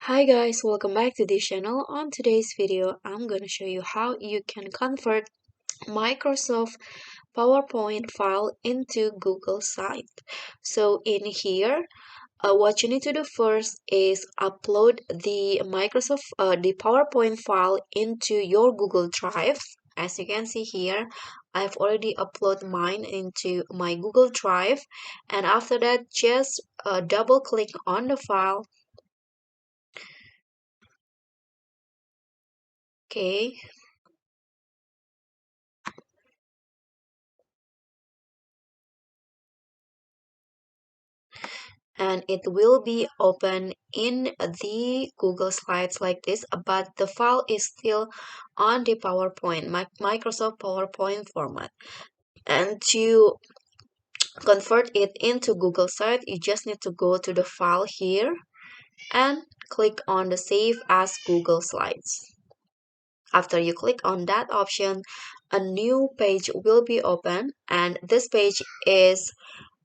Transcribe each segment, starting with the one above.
Hi guys, welcome back to this channel. On today's video, I'm gonna show you how you can convert Microsoft PowerPoint file into Google Site. So in here, what you need to do first is upload the PowerPoint file into your Google Drive. As you can see here, I've already uploaded mine into my Google Drive, and after that, just double click on the file. Okay, and it will be open in the Google Slides like this, but the file is still on the Microsoft PowerPoint format. And to convert it into Google Site, you just need to go to the file here and click on the Save as Google Slides. After you click on that option, a new page will be open, and this page is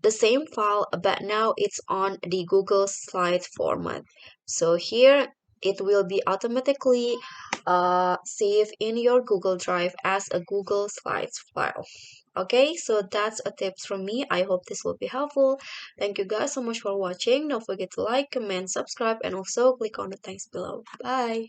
the same file, but now it's on the Google Slide format. So here it will be automatically saved in your Google Drive as a Google Slides file. Okay, so that's a tips from me. I hope this will be helpful. Thank you guys so much for watching. Don't forget to like, comment, subscribe, and also click on the thanks below. Bye.